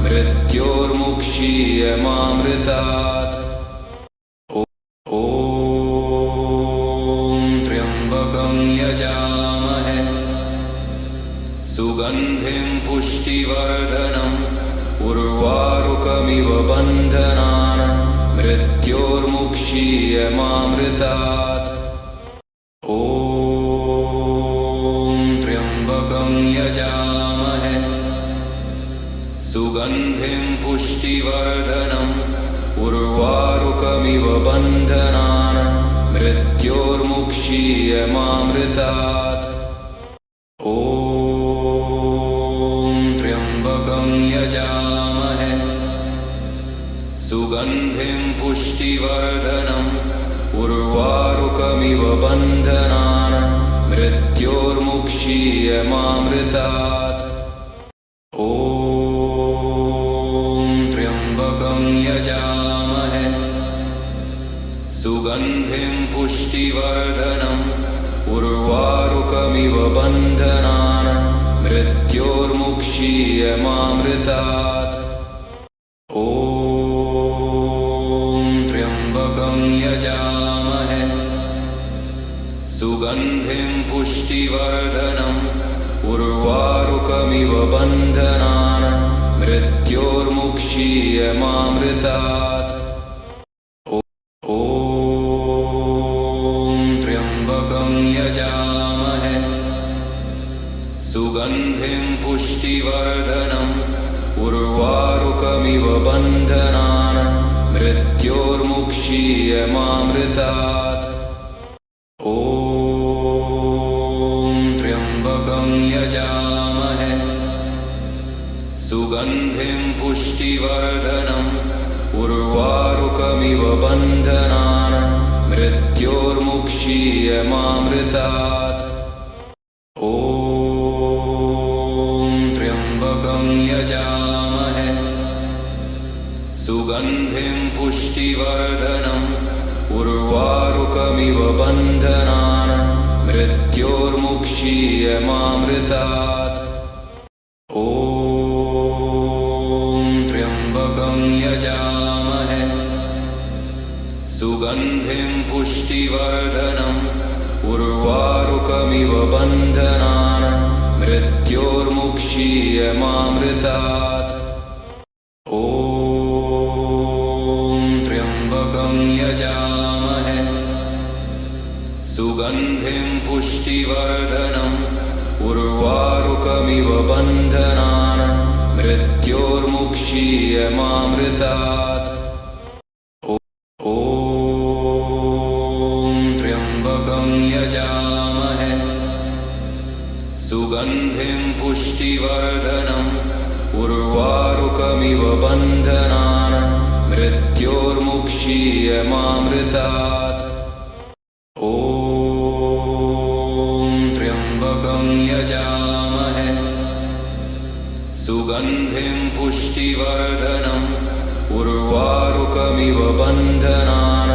S1: मृत्योर्मुक्षीयमामृतात्। ॐ त्र्यम्बकं यजामहे सुगन्धिं पुष्टिवर्धनम् उर्वारुकमिव बन्धनान् मृत्योर्मुक्षीयमामृतात्। ॐ त्र्यम्बकं यजामहे सुगन्धिं पुष्टिवर्धनम् उर्वारुकमिव बन्धनान् मृत्योर्मुक्षीयमामृतात्। ॐ त्र्यम्बकं यजामहे सुगन्धिं पुष्टिवर्धनम् उर्वारुकमिव बन्धनान् मृत्योर्मुक्षीयमामृतात्। ॐ त्र्यम्बकं यजामहे सुगन्धिं पुष्टिवर्धनम् उर्वारुकमिव बन्धनान् मृत्योर्मुक्षीयमामृतात्। ॐ त्र्यम्बकं यजामहे सुगन्धिं पुष्टिवर्धनम् उर्वारुकमिव बन्धनान् मृत्योर्मुक्षीयमामृतात्। ॐ त्र्यम्बकं यजामहे सुगन्धिं पुष्टिवर्धनम् उर्वारुकमिव बन्धनान् मृत्योर्मुक्षीयमामृतात्। ॐ त्र्यम्बकं यजामहे सुगन्धिं पुष्टिवर्धनम् उर्वारुकमिव बन्धनान् मृत्योर्मुक्षीयमामृतात्। ॐ त्र्यम्बकं यजामहे सुगन्धिं पुष्टिवर्धनम् उर्वारुकमिव बन्धनान् मृत्योर्मुक्षीयमामृतात्। ॐ त्र्यम्बकं यजामहे सुगन्धिं पुष्टिवर्धनम् उर्वारुकमिव बन्धनान् मृत्योर्मुक्षीयमामृतात्। ॐ त्र्यम्बकं यजामहे सुगन्धिं पुष्टिवर्धनम् उर्वारुकमिव बन्धनान् मृत्योर्मुक्षीयमामृतात्। ॐ सुगन्धिं पुष्टिवर्धनम् उर्वारुकमिव बन्धनान् मृत्योर्मुक्षीयमामृतात्। ॐ त्र्यम्बकं यजामहे सुगन्धिं पुष्टिवर्धनम् उर्वारुकमिव बन्धनान्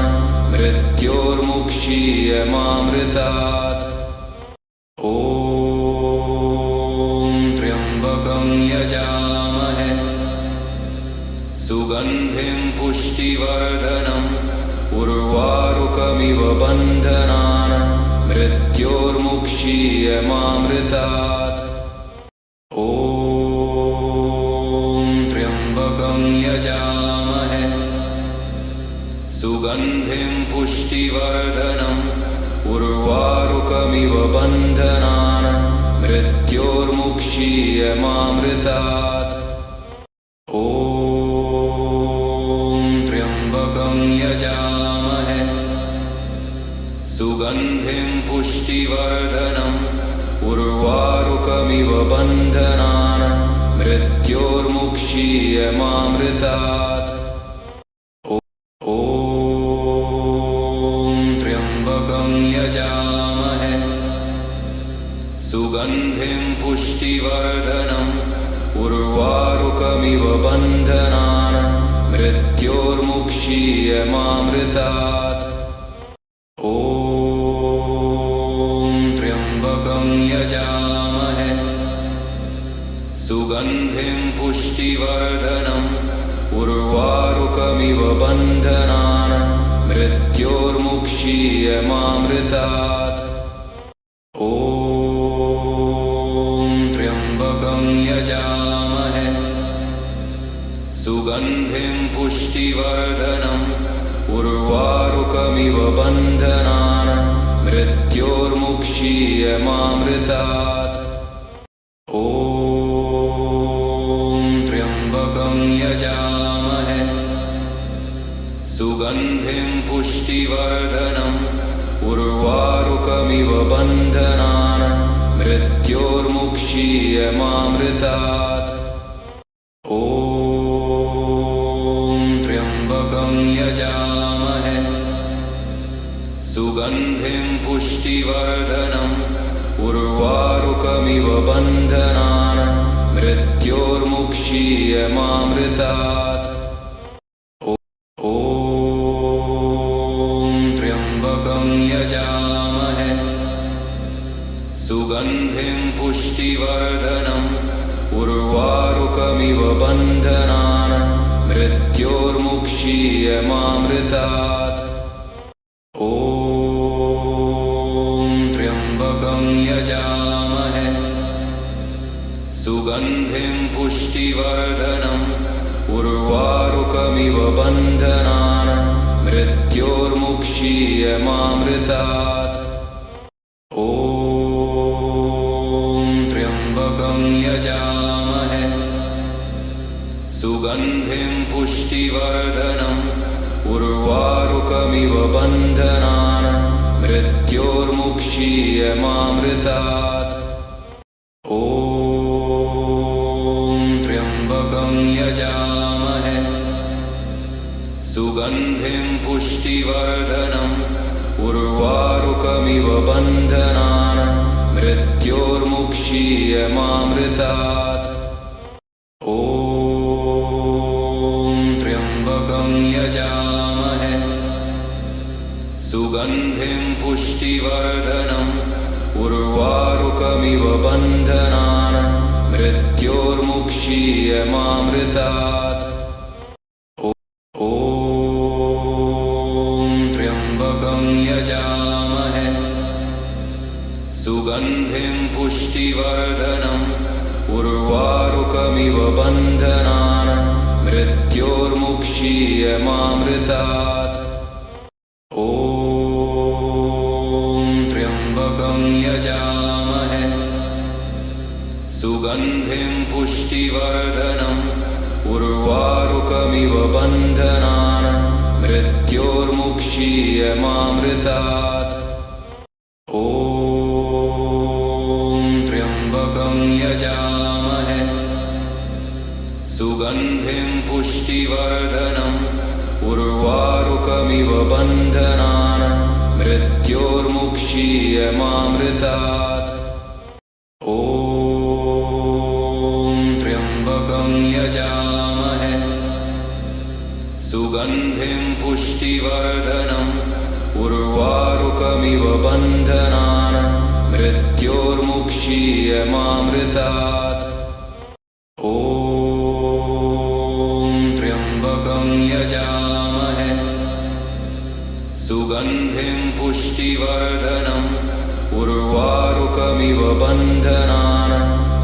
S1: मृत्योर्मुक्षीयमामृतात्। ॐ त्र्यम्बकं यजामहे सुगन्धिं पुष्टिवर्धनम् उर्वारुकमिव बन्धनान् मृत्योर्मुक्षीयमामृतात्। ॐ त्र्यम्बकं यजामहे सुगन्धिं पुष्टिवर्धनम् उर्वारुकमिव बन्धनान् मृत्योर्मुक्षीयमामृतात्। ॐ त्र्यम्बकं यजामहे सुगन्धिं पुष्टिवर्धनम् उर्वारुकमिव बन्धनान् मृत्योर्मुक्षीयमामृतात्। ॐ त्र्यम्बकं यजामहे सुगन्धिं पुष्टिवर्धनम् उर्वारुकमिव बन्धनान् मृत्योर्मुक्षीयमामृतात्। ॐ त्र्यम्बकं यजामहे सुगन्धिं पुष्टिवर्धनम् उर्वारुकमिव बन्धनान् मृत्योर्मुक्षीयमामृतात्। ॐ त्र्यम्बकं यजामहे सुगन्धिं पुष्टिवर्धनम् उर्वारुकमिव बन्धनान् मृत्योर्मुक्षीयमामृतात्। ॐ त्र्यम्बकं यजामहे सुगन्धिं पुष्टिवर्धनम् उर्वारुकमिव बन्धनान् मृत्योर्मुक्षीयमामृतात्। ॐ त्र्यम्बकं यजामहे सुगन्धिं पुष्टिवर्धनम् उर्वारुकमिव बन्धनान् मृत्योर्मुक्षीयमामृतात्। ॐ त्र्यम्बकं यजामहे सुगन्धिं पुष्टिवर्धनम् उर्वारुकमिव बन्धनान् मृत्योर्मुक्षीयमामृतात्। ॐ त्र्यम्बकं यजामहे सुगन्धिं पुष्टिवर्धनम् उर्वारुकमिव बन्धनान् मृत्योर्मुक्षीयमामृतात्। ॐ त्र्यम्बकं यजामहे सुगन्धिं पुष्टिवर्धनम् उर्वारुकमिव बन्धनान् मृत्योर्मुक्षीयमामृतात्। ॐ त्र्यम्बकं यजामहे सुगन्धिं पुष्टिवर्धनम् उर्वारुकमिव बन्धनान् मृत्योर्मुक्षीयमामृतात्। ॐ त्र्यम्बकं यजामहे सुगन्धिं पुष्टिवर्धनम् उर्वारुकमिव बन्धनान् मृत्योर्मुक्षीयमामृतात्। ॐ त्र्यम्बकं यजामहे सुगन्धिं पुष्टिवर्धनम् उर्वारुकमिव बन्धनान् मृत्योर्मुक्षीयमामृतात्। ॐ त्र्यम्बकं यजामहे सुगन्धिं पुष्टिवर्धनम् उर्वारुकमिव बन्धनान् मृत्योर्मुक्षीयमामृतात्। ॐ त्र्यम्बकं पुष्टिवर्धनम् उर्वारुकमिव बन्धनान् मृत्योर्मुक्षीयमामृतात् ॐ त्र्यम्बकं यजामहे सुगन्धिं पुष्टिवर्धनम् उर्वारुकमिव बन्धनान्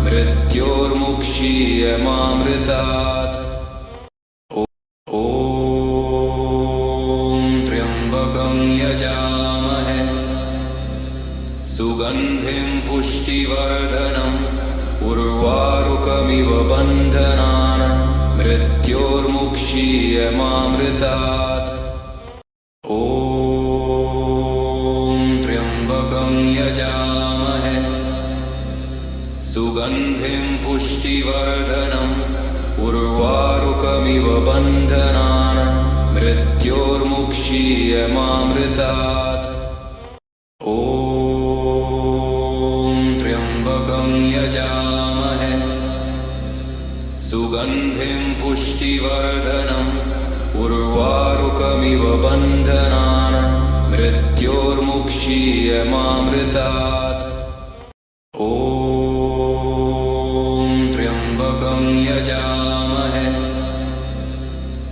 S1: मृत्योर्मुक्षीयमामृतात् सुगन्धिं पुष्टिवर्धनम् उर्वारुकमिव बन्धनान् मृत्योर्मुक्षीयमामृतात् ॐ त्र्यम्बकं यजामहे सुगन्धिं पुष्टिवर्धनम् उर्वारुकमिव बन्धनान् मृत्योर्मुक्षीयमामृतात् सुगन्धिं पुष्टिवर्धनम् उर्वारुकमिव बन्धनान् मृत्योर्मुक्षीयमामृतात् ॐ त्र्यम्बकं यजामहे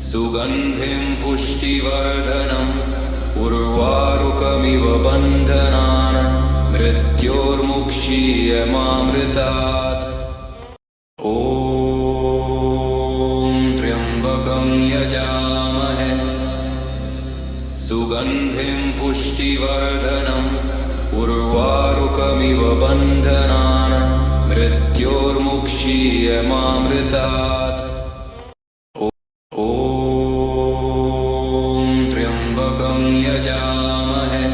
S1: सुगन्धिं पुष्टिवर्धनम् उर्वारुकमिव बन्धनान् मृत्योर्मुक्षीयमामृतात् ॐ त्र्यम्बकं यजामहे सुगन्धिं पुष्टिवर्धनम् उर्वारुकमिव बन्धनान् मृत्योर्मुक्षीयमामृतात् ॐ त्र्यम्बकं यजामहे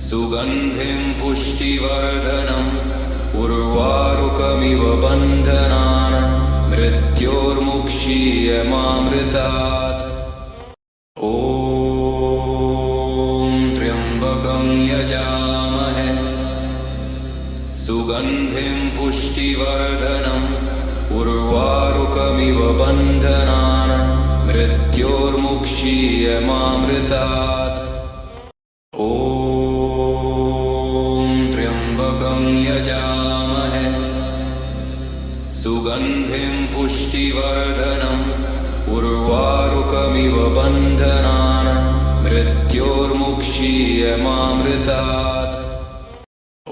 S1: सुगन्धिं पुष्टिवर्धनम् उर्वारुकमिव बन्धनान् मृत्योर्मुक्षीयमामृतात् ॐ त्र्यम्बकं यजामहे सुगन्धिं पुष्टिवर्धनम् उर्वारुकमिव बन्धनान् मृत्योर्मुक्षीयमामृतात् ॐ त्र्यम्बकं यजामहे सुगन्धिं पुष्टिवर्धनम् उर्वारुकमिव बन्धनान् मृत्योर्मुक्षीयमामृतात् ॐ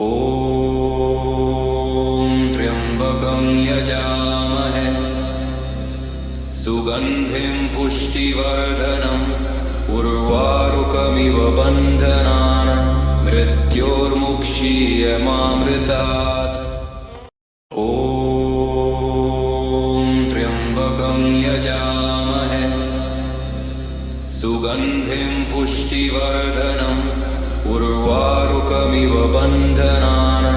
S1: त्र्यम्बकं यजामहे सुगन्धिं पुष्टिवर्धनम् उर्वारुकमिव बन्धनान् मृत्योर्मुक्षीयमामृतात् ॐ त्र्यम्बकं यजामहे सुगन्धिं पुष्टिवर्धनम् उर्वारुकमिव बन्धनान्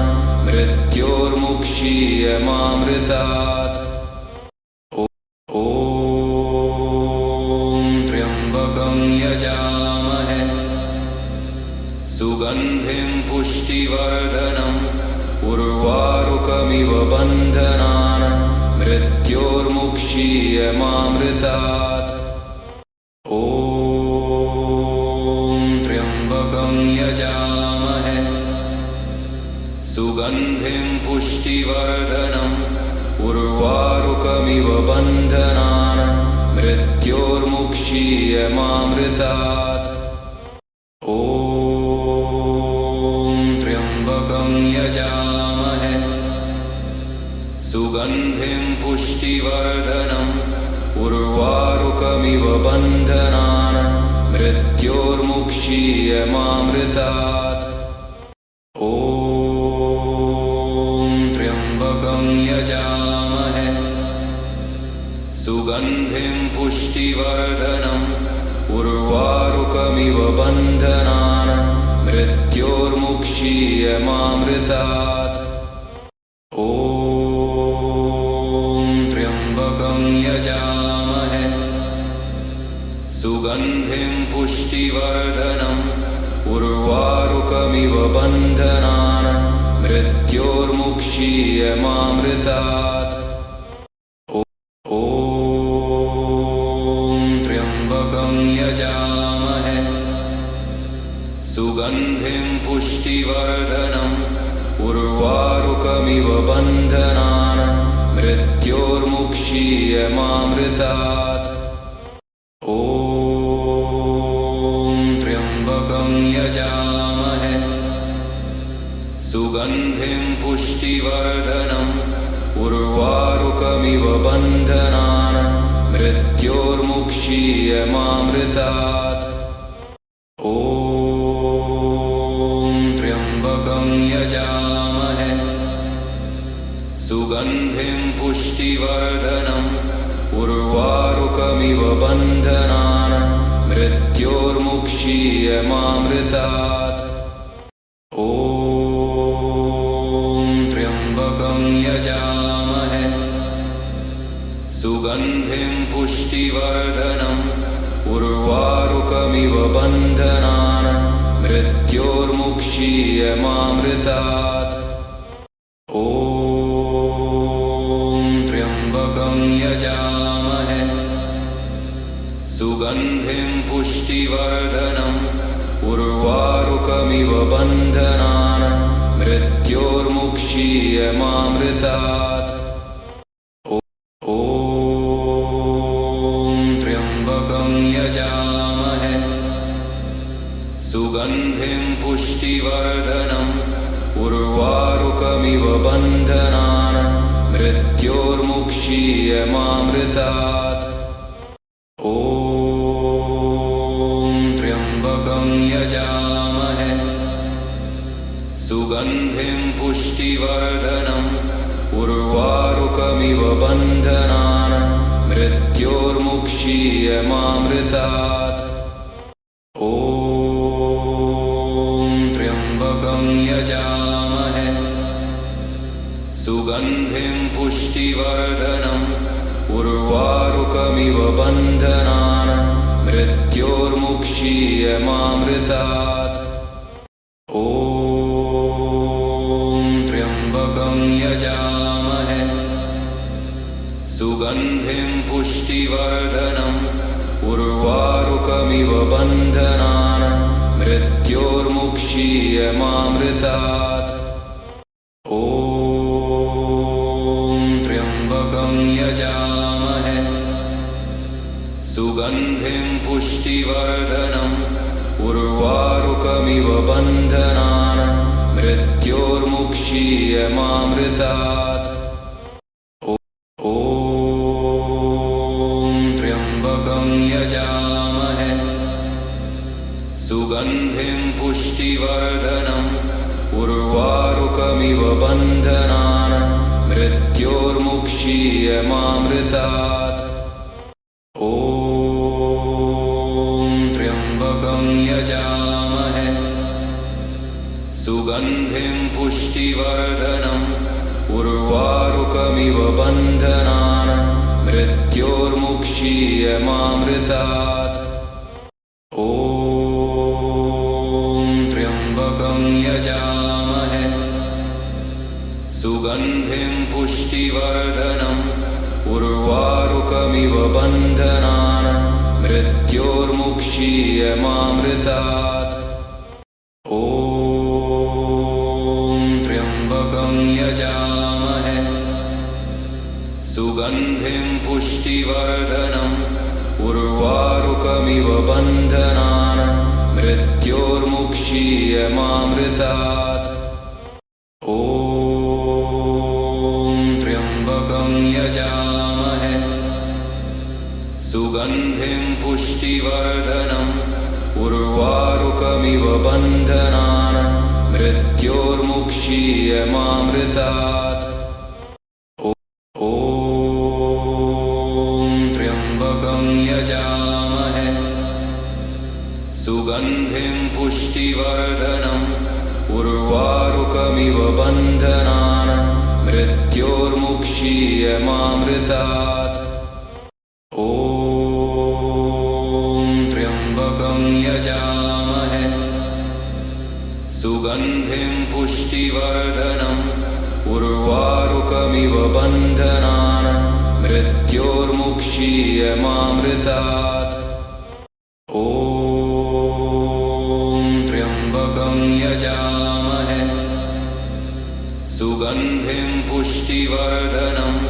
S1: मृत्योर्मुक्षीयमामृतात् ॐ त्र्यम्बकं यजामहे सुगन्धिं पुष्टिवर्धनम् उर्वारुकमिव बन्धनान् मृत्योर्मुक्षीयमामृतात् ॐ त्र्यम्बकं यजामहे सुगन्धिं पुष्टिवर्धनम् उर्वारुकमिव बन्धनान् मृत्योर्मुक्षीयमामृतात् ॐ त्र्यम्बकं यजामहे सुगन्धिं पुष्टिवर्धनम् उर्वारुकमिव बन्धनान् मृत्योर्मुक्षीयमामृतात् ॐ त्र्यम्बकं यजामहे सुगन्धिं पुष्टिवर्धनम् उर्वारुकमिव बन्धनान् मृत्योर्मुक्षीयमामृतात् ॐ त्र्यम्बकं यजामहे सुगन्धिं पुष्टिवर्धनम् उर्वारुकमिव उर्वारुकमिव बन्धनान् मृत्योर्मुक्षीयमामृतात्। ॐ त्र्यम्बकं यजामहे सुगन्धिं पुष्टिवर्धनम् उर्वारुकमिव बन्धनान् मृत्योर्मुक्षीयमामृतात्। ॐ त्र्यम्बकं यजामहे सुगन्धिं पुष्टिवर्धनम् उर्वारुकमिव बन्धनान् मृत्योर्मुक्षीयमामृतात्। ॐ त्र्यम्बकं यजामहे सुगन्धिं पुष्टिवर्धनम् उर्वारुकमिव बन्धनान् मृत्योर्मुक्षीयमामृतात्। ॐ त्र्यम्बकं यजामहे सुगन्धिं पुष्टिवर्धनम् उर्वारुकमिव बन्धनान् मृत्योर्मुक्षीयमामृतात्। ॐ त्र्यम्बकं यजामहे सुगन्धिं पुष्टिवर्धनम् उर्वारुकमिव बन्धनान् मृत्योर्मुक्षीयमामृतात्। ॐ त्र्यम्बकं यजामहे सुगन्धिं पुष्टिवर्धनम् उर्वारुकमिव बन्धनान् मृत्योर्मुक्षीयमामृतात्। ॐ त्र्यम्बकं यजामहे सुगन्धिं पुष्टिवर्धनम् उर्वारुकमिव बन्धनान् मृत्योर्मुक्षीयमामृतात्। ॐ त्र्यम्बकं यजामहे सुगन्धिं पुष्टिवर्धनम् उर्वारुकमिव बन्धनान् मृत्योर्मुक्षीयमामृतात्। ॐ त्र्यम्बकं यजामहे सुगन्धिं पुष्टिवर्धनम् उर्वारुकमिव बन्धनान् मृत्योर्मुक्षीयमामृतात्। ॐ त्र्यम्बकं यजामहे सुगन्धिं पुष्टिवर्धनम् उर्वारुकमिव बन्धनान् मृत्योर्मुक्षीयमामृतात्। ॐ त्र्यम्बकं यजामहे सुगन्धिं पुष्टिवर्धनम् उर्वारुकमिव बन्धनान् मृत्योर्मुक्षीयमामृतात्। ॐ त्र्यम्बकं यजामहे सुगन्धिं पुष्टिवर्धनम् उर्वारुकमिव बन्धनान् मृत्योर्मुक्षीयमामृतात्। ॐ त्र्यम्बकं यजामहे सुगन्धिं पुष्टिवर्धनम् उर्वारुकमिव बन्धनान् मृत्योर्मुक्षीयमामृतात्। ॐ त्र्यम्बकं यजामहे सुगन्धिं पुष्टिवर्धनम् उर्वारुकमिव बन्धनान् मृत्योर्मुक्षीयमामृतात्। ॐ त्र्यम्बकं यजामहे सुगन्धिं पुष्टिवर्धनम् उर्वारुकमिव बन्धनान् मृत्योर्मुक्षीयमामृतात्। ॐ त्र्यम्बकं यजामहे सुगन्धिं पुष्टिवर्धनम् उर्वारुकमिव बन्धनान् मृत्योर्मुक्षीयमामृतात्। ॐ त्र्यम्बकं यजामहे सुगन्धिं पुष्टिवर्धनम् उर्वारुकमिव बन्धनान् मृत्योर्मुक्षीयमामृतात्। ॐ त्र्यम्बकं यजामहे सुगन्धिं पुष्टिवर्धनम्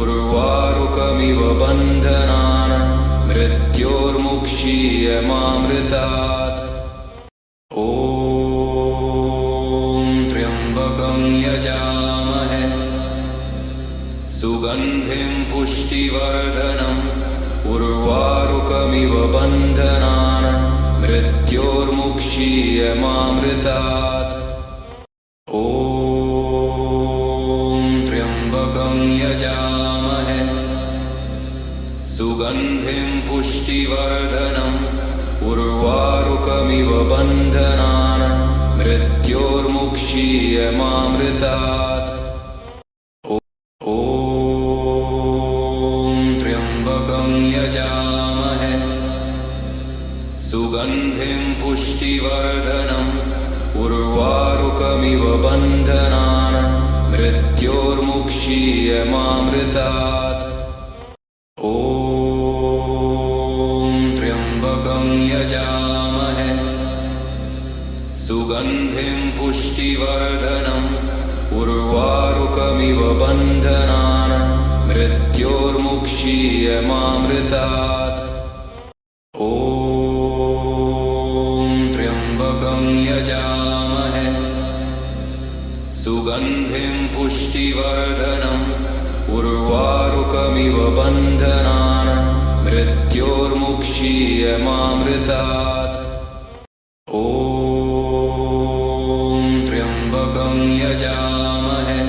S1: उर्वारुकमिव बन्धनान् मृत्योर्मुक्षीयमामृतात्। ॐ त्र्यम्बकं यजामहे सुगन्धिं पुष्टिवर्धनम् उर्वारुकमिव बन्धनान् मृत्योर्मुक्षीयमामृतात्। ॐ त्र्यम्बकं यजामहे सुगन्धिं पुष्टिवर्धनम् उर्वारुकमिव बन्धनान् मृत्योर्मुक्षीयमामृतात्। ॐ त्र्यम्बकं यजामहे सुगन्धिं पुष्टिवर्धनम् उर्वारुकमिव बन्धनान् मृत्योर्मुक्षीयमामृतात्। ॐ त्र्यम्बकं यजामहे सुगन्धिं पुष्टिवर्धनम् उर्वारुकमिव बन्धनान् मृत्योर्मुक्षीयमामृतात्। ॐ त्र्यम्बकं यजामहे सुगन्धिं पुष्टिवर्धनम् उर्वारुकमिव बन्धनान् मृत्योर्मुक्षीयमामृतात्। ॐ त्र्यम्बकं यजामहे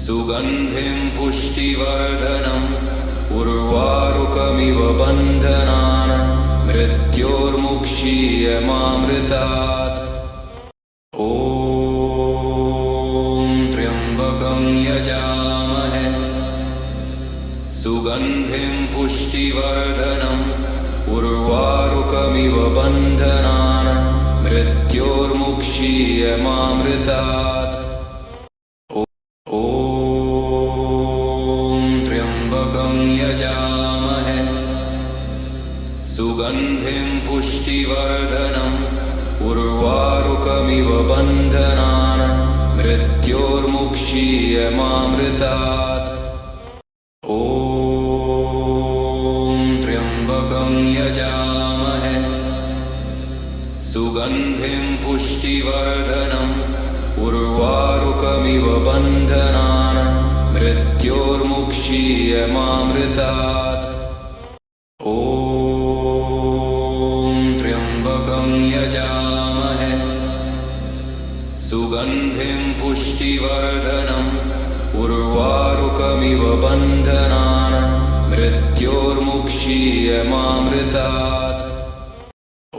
S1: सुगन्धिं पुष्टिवर्धनम् उर्वारुकमिव बन्धनान् मृत्योर्मुक्षीयमामृतात्। ॐ त्र्यम्बकं यजामहे सुगन्धिं पुष्टिवर्धनम् उर्वारुकमिव बन्धनान् मृत्योर्मुक्षीयमामृतात्। ॐ त्र्यम्बकं यजामहे सुगन्धिं पुष्टिवर्धनम् उर्वारुकमिव बन्धनान् मृत्योर्मुक्षीयमामृतात्। ॐ त्र्यम्बकं यजामहे सुगन्धिं पुष्टिवर्धनम् उर्वारुकमिव बन्धनान् मृत्योर्मुक्षीयमामृतात्। ॐ त्र्यम्बकं यजामहे सुगन्धिं पुष्टिवर्धनम् उर्वारुकमिव बन्धनान् मृत्योर्मुक्षीयमामृतात्। ॐ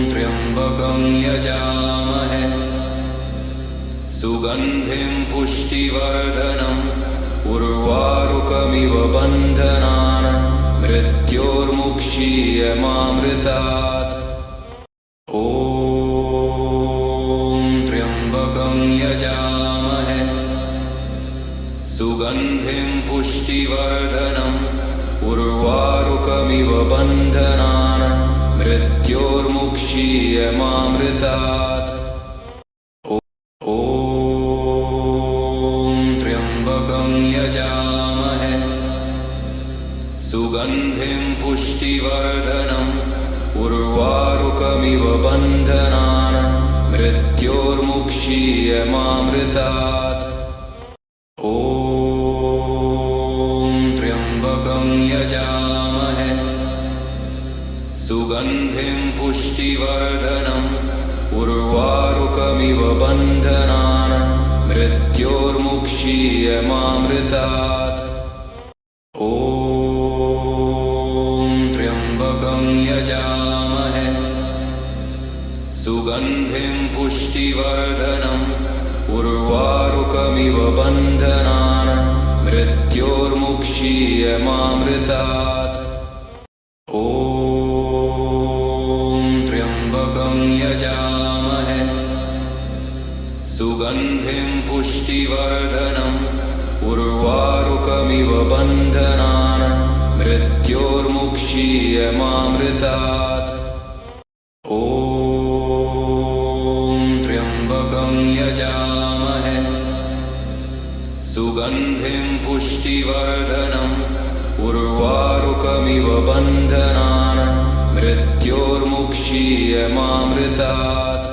S1: त्र्यम्बकं यजामहे सुगन्धिं पुष्टिवर्धनम् उर्वारुकमिव बन्धनान् मृत्योर्मुक्षीयमामृतात्। ॐ त्र्यम्बकं यजामहे सुगन्धिं पुष्टिवर्धनम् उर्वारुकमिव बन्धनान् मृत्योर्मुक्षीयमामृतात्। ॐ त्र्यम्बकं यजामहे सुगन्धिं पुष्टिवर्धनम् उर्वारुकमिव बन्धनान् मृत्योर्मुक्षीयमामृतात्। ॐ त्र्यम्बकं यजामहे सुगन्धिं पुष्टिवर्धनम् उर्वारुकमिव बन्धनान् मृत्योर्मुक्षीयमामृतात्। ॐ त्र्यम्बकं यजामहे सुगन्धिं पुष्टिवर्धनम् उर्वारुकमिव बन्धनान् मृत्योर्मुक्षीयमामृतात्। ॐ त्र्यम्बकं पुष्टिवर्धनम् उर्वारुकमिव बन्धनान् मृत्योर्मुक्षीयमामृतात् ॐ त्र्यम्बकं यजामहे सुगन्धिं पुष्टिवर्धनम् उर्वारुकमिव बन्धनान् मृत्योर्मुक्षीयमामृतात्